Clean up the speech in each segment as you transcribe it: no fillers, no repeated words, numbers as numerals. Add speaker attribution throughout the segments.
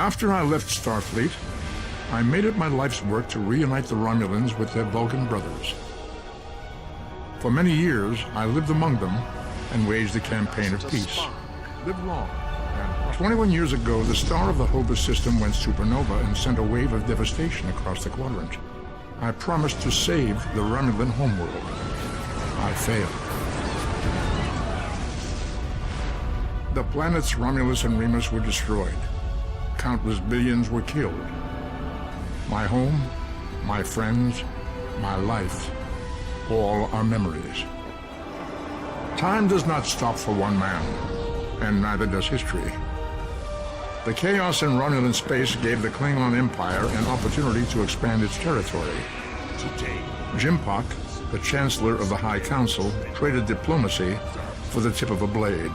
Speaker 1: After I left Starfleet, I made it my life's work to reunite the Romulans with their Vulcan brothers. For many years, I lived among them and waged a campaign of peace. Live long. 21 years ago, the star of the Hova system went supernova and sent a wave of devastation across the quadrant. I promised to save the Romulan homeworld. I failed. The planets Romulus and Remus were destroyed. Countless billions were killed. My home, my friends, my life, all are memories. Time does not stop for one man, and neither does history. The chaos in Romulan space gave the Klingon Empire an opportunity to expand its territory. Today, Jimpak, the Chancellor of the High Council, traded diplomacy for the tip of a blade.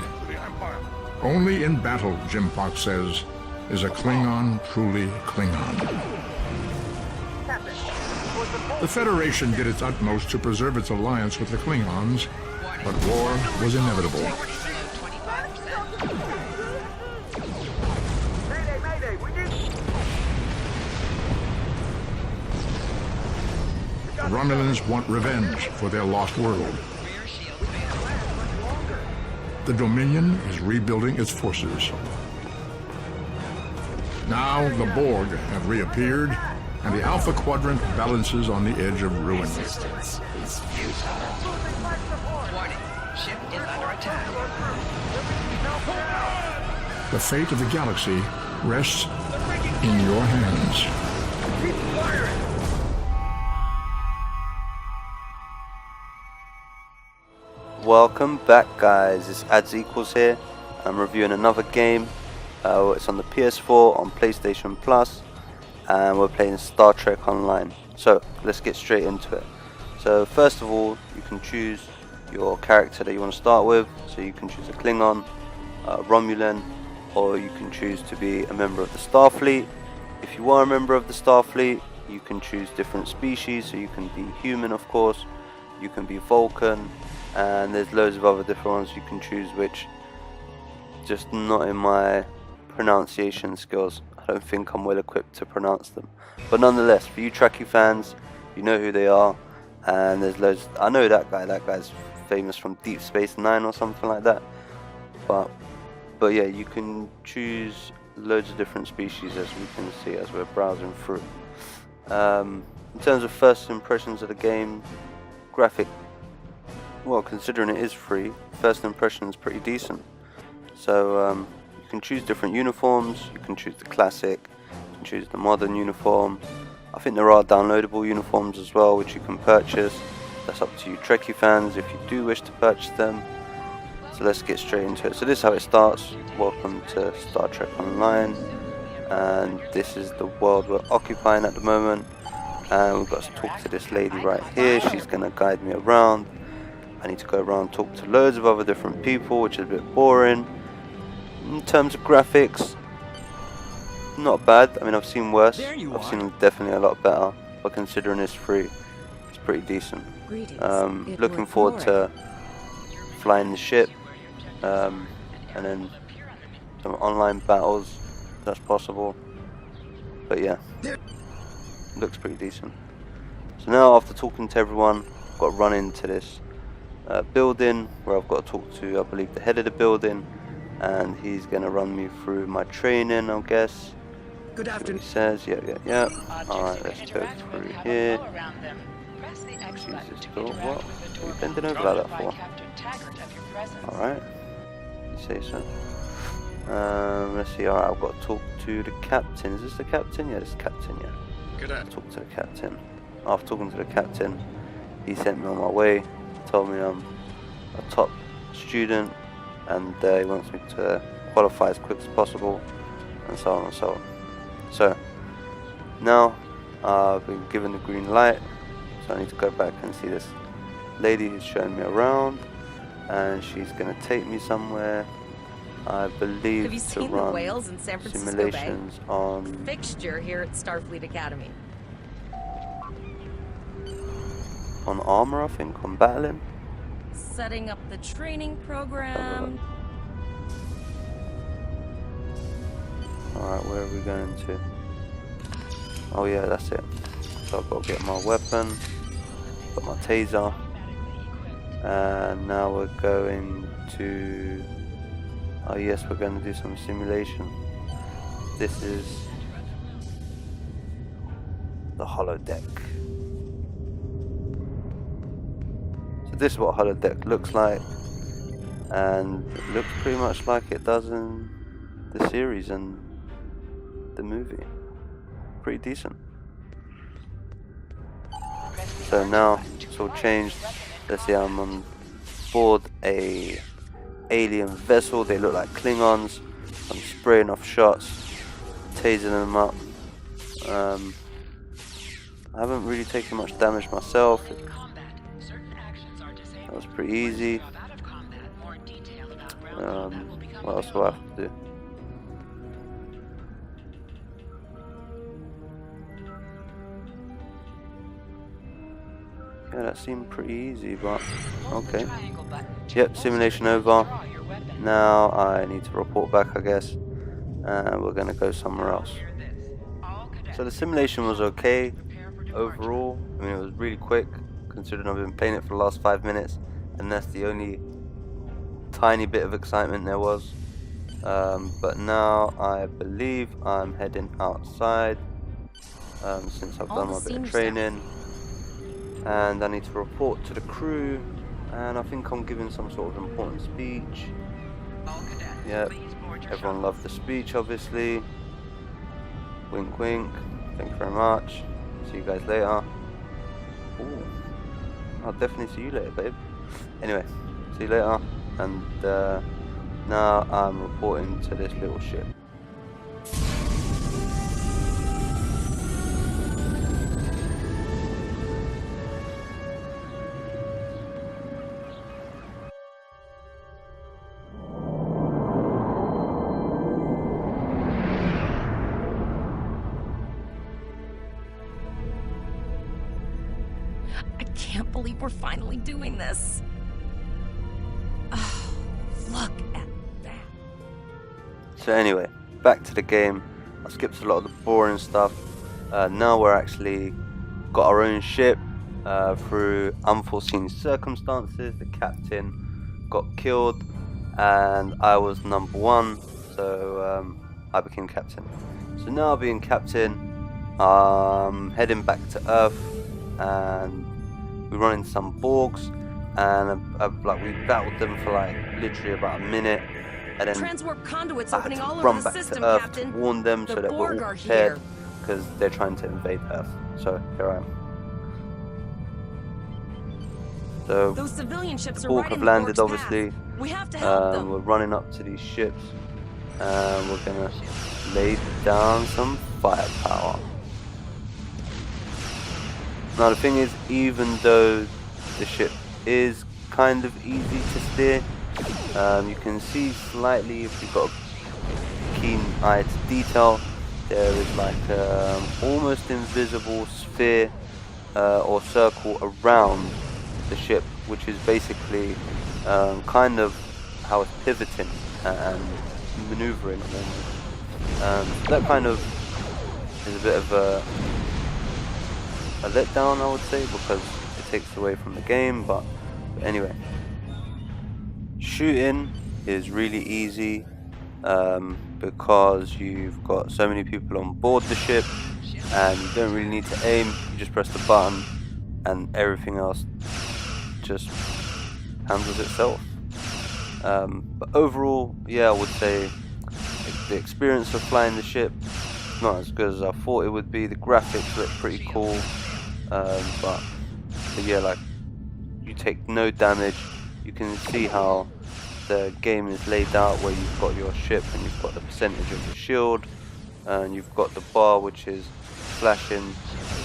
Speaker 1: Only in battle, Jimpak says, is a Klingon truly Klingon. The Federation did its utmost to preserve its alliance with the Klingons, but war was inevitable. The Romulans want revenge for their lost world. The Dominion is rebuilding its forces. Now the Borg have reappeared, and the Alpha Quadrant balances on the edge of ruin.
Speaker 2: Warning, ship is under attack.
Speaker 1: The fate of the galaxy rests in your hands.
Speaker 3: Keep firing!
Speaker 4: Welcome back, guys. It's Ads Equals here. I'm reviewing another game. It's on the PS4 on PlayStation Plus, and we're playing Star Trek Online. So let's get straight into it. So first of all, you can choose your character that you want to start with. So you can choose a Klingon, Romulan, or you can choose to be a member of the Starfleet. If you are a member of the Starfleet, you can choose different species. So you can be human, of course, you can be Vulcan, and there's loads of other different ones you can choose, which just not in my pronunciation skills. I don't think I'm well equipped to pronounce them, but nonetheless, for you Treky fans, you know who they are, and there's loads. I know that guy's famous from Deep Space Nine or something like that, but yeah, you can choose loads of different species, as we can see as we're browsing through. In terms of first impressions of the game, graphic, well, considering it is free, first impression is pretty decent. So you can choose different uniforms. You can choose the classic, you can choose the modern uniform. I think there are downloadable uniforms as well, which you can purchase. That's up to you Treky fans if you do wish to purchase them. So let's get straight into it. So this is how it starts. Welcome to Star Trek Online, and this is the world we're occupying at the moment, and we've got to talk to this lady right here. She's going to guide me around. I need to go around and talk to loads of other different people, which is a bit boring. In terms of graphics, not bad. I mean, I've seen worse. I've seen definitely a lot better, but considering it's free, it's pretty decent. Looking forward to flying the ship, and then some online battles if that's possible. But yeah, looks pretty decent. So now, after talking to everyone, I've got to run into this building where I've got to talk to, I believe, the head of the building, and he's going to run me through my training, I guess.
Speaker 3: Good afternoon.
Speaker 4: He says, yeah. Alright, let's go through here. Jesus, Bill, what? Are you bending over like that for? Alright, you say so. Let's see, alright, I've got to talk to the captain. Is this the captain? Yeah, this is the captain, yeah.
Speaker 3: Good afternoon.
Speaker 4: Talk to the captain. After talking to the captain, he sent me on my way, told me I'm a top student, and he wants me to qualify as quick as possible, and so on and so on. So now I've been given the green light, so I need to go back and see this lady who's showing me around, and she's going to take me somewhere, I believe,
Speaker 5: Have you
Speaker 4: to
Speaker 5: seen the
Speaker 4: run
Speaker 5: whales in San Francisco
Speaker 4: simulations
Speaker 5: Bay?
Speaker 4: on
Speaker 5: Fixture here at Starfleet Academy.
Speaker 4: armor, I think, on battling.
Speaker 5: Setting up the training program.
Speaker 4: Alright, where are we going to? Oh yeah, that's it. So I've got to get my weapon, got my taser, and now we're going to... Oh yes, we're going to do some simulation. This is the holodeck. So this is what holodeck looks like, and it looks pretty much like it does in the series and the movie. Pretty decent. So now it's all changed. Let's see, I'm on board a alien vessel. They look like Klingons. I'm spraying off shots, tasing them up. I haven't really taken much damage myself. That was pretty easy. What else do I have to do? Yeah, that seemed pretty easy, but okay. Yep, simulation over. Now I need to report back, I guess. And we're gonna go somewhere else. So the simulation was okay overall. I mean, it was really quick, considering I've been playing it for the last 5 minutes, and that's the only tiny bit of excitement there was. But now I believe I'm heading outside, since I've done my bit of training, and I need to report to the crew, and I think I'm giving some sort of important speech. Yep, everyone loved the speech, obviously. Wink wink, thank you very much, see you guys later. Ooh, I'll definitely see you later, babe. Anyway, see you later, and now I'm reporting to this little ship.
Speaker 5: I can't believe we're finally doing this. Oh, look at that.
Speaker 4: So anyway, back to the game. I skipped a lot of the boring stuff. Now we're actually got our own ship. Through unforeseen circumstances, the captain got killed, and I was #1, so I became captain. So now being captain, I'm heading back to Earth, and we run into some Borgs, and like we battled them for like literally about a minute, and then
Speaker 5: Transwarp conduits
Speaker 4: I had
Speaker 5: opening
Speaker 4: to
Speaker 5: all
Speaker 4: run
Speaker 5: over the
Speaker 4: back
Speaker 5: system,
Speaker 4: to Earth
Speaker 5: Captain.
Speaker 4: to warn them so
Speaker 5: The
Speaker 4: that
Speaker 5: Borg
Speaker 4: we're all
Speaker 5: are
Speaker 4: prepared,
Speaker 5: here.
Speaker 4: because they're trying to invade Earth. So here I am. So
Speaker 5: Those civilian ships are
Speaker 4: Borg
Speaker 5: right
Speaker 4: have
Speaker 5: in
Speaker 4: landed,
Speaker 5: Borg's
Speaker 4: obviously.
Speaker 5: path. We have to help them.
Speaker 4: We're running up to these ships, and we're gonna lay down some firepower. Now the thing is, even though the ship is kind of easy to steer, you can see slightly, if you've got a keen eye to detail, there is like almost invisible sphere or circle around the ship, which is basically kind of how it's pivoting and maneuvering. That kind of is a bit of a letdown, I would say, because it takes away from the game. But anyway, shooting is really easy because you've got so many people on board the ship, and you don't really need to aim. You just press the button, and everything else just handles itself. But overall, yeah, I would say the experience of flying the ship is not as good as I thought it would be. The graphics look pretty cool, but yeah, like, you take no damage. You can see how the game is laid out, where you've got your ship and you've got the percentage of your shield, and you've got the bar which is flashing.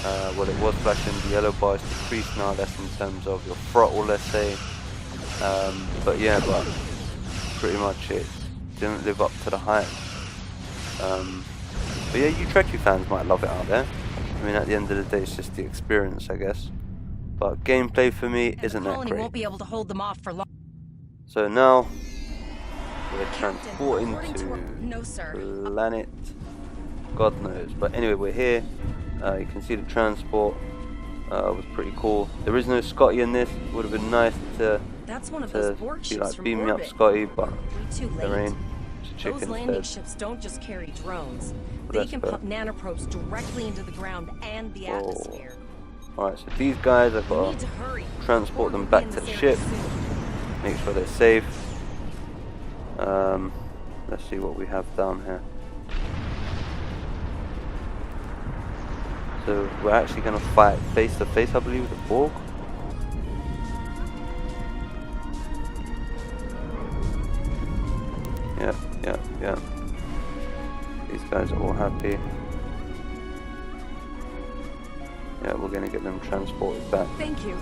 Speaker 4: Well, it was flashing. The yellow bar is decreased now. That's in terms of your throttle, let's say. But yeah, but pretty much it didn't live up to the hype. But yeah, you Treky fans might love it out there. I mean, at the end of the day, it's just the experience, I guess. But gameplay for me isn't that
Speaker 5: Colony
Speaker 4: great.
Speaker 5: won't be able to hold them off for long.
Speaker 4: So now we're
Speaker 5: Captain,
Speaker 4: transporting
Speaker 5: according
Speaker 4: to
Speaker 5: No, sir.
Speaker 4: planet God knows. But anyway, we're here. You can see the transport was pretty cool. There is no Scotty in this. Would have been nice to
Speaker 5: That's one of those Borg
Speaker 4: be
Speaker 5: ships
Speaker 4: like
Speaker 5: from
Speaker 4: beam me up
Speaker 5: orbit.
Speaker 4: Scotty, but
Speaker 5: Way too
Speaker 4: there
Speaker 5: late.
Speaker 4: ain't. It's a chicken
Speaker 5: Those landing
Speaker 4: instead.
Speaker 5: ships don't just carry drones.
Speaker 4: Well,
Speaker 5: They
Speaker 4: that's
Speaker 5: can
Speaker 4: fair.
Speaker 5: pump nanoprobes directly into the ground and the atmosphere.
Speaker 4: Alright, so these guys, I've
Speaker 5: We
Speaker 4: got
Speaker 5: need to hurry.
Speaker 4: transport
Speaker 5: Borg
Speaker 4: them
Speaker 5: will be
Speaker 4: back
Speaker 5: in
Speaker 4: to the
Speaker 5: this area
Speaker 4: ship.
Speaker 5: soon.
Speaker 4: Make sure they're safe. Let's see what we have down here. So we're actually going to fight face to face, I believe, with the Borg. Yeah. These guys are all happy. Yeah, we're going to get them transported back.
Speaker 5: Thank you.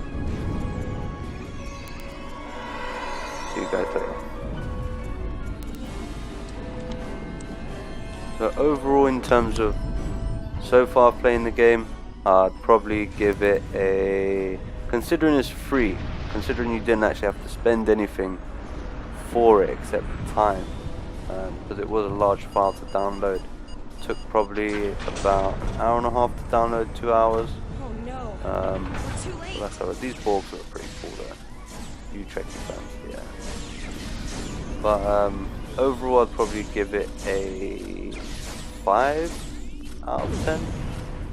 Speaker 4: See you guys later. So overall, in terms of so far playing the game, I'd probably give it a, considering it's free, considering you didn't actually have to spend anything for it except time, because it was a large file to download. Took probably about an hour and a half to download, 2 hours.
Speaker 5: Oh no. We're too
Speaker 4: So
Speaker 5: late.
Speaker 4: that's alright. These Borgs are pretty cool though. You Treky Fans, yeah. But overall, I'd probably give it a 5 out of 10.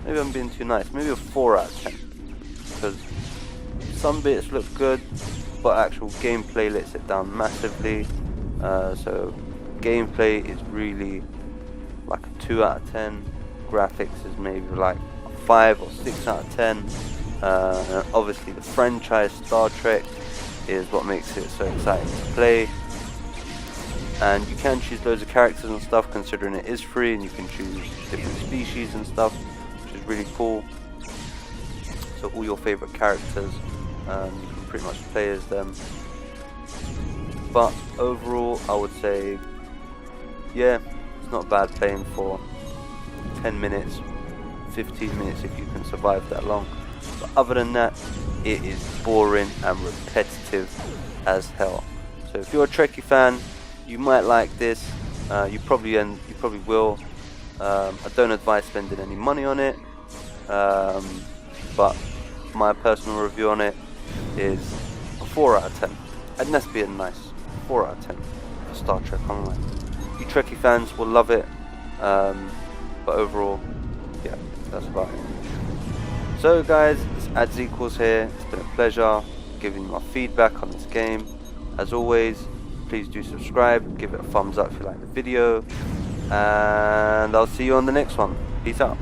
Speaker 4: Maybe I'm being too nice. Maybe a 4 out of 10. Because some bits look good, but actual gameplay lets it down massively. So gameplay is really like a 2 out of 10. Graphics is maybe like a 5 or 6 out of 10. And obviously the franchise Star Trek is what makes it so exciting to play. And you can choose loads of characters and stuff, considering it is free, and you can choose different species and stuff, which is really cool. So all your favorite characters, you can pretty much play as them. But overall, I would say, yeah, it's not bad playing for 10 minutes, 15 minutes if you can survive that long. But other than that, it is boring and repetitive as hell. So if you're a Treky fan, you might like this. You probably will. I don't advise spending any money on it, but my personal review on it is a 4 out of 10. And that's being nice. 4 out of 10 for Star Trek Online. You Treky fans will love it, but overall, yeah, that's about it. So guys, it's Adz Equals here. It's been a pleasure giving you my feedback on this game. As always, please do subscribe, give it a thumbs up if you like the video, and I'll see you on the next one. Peace out.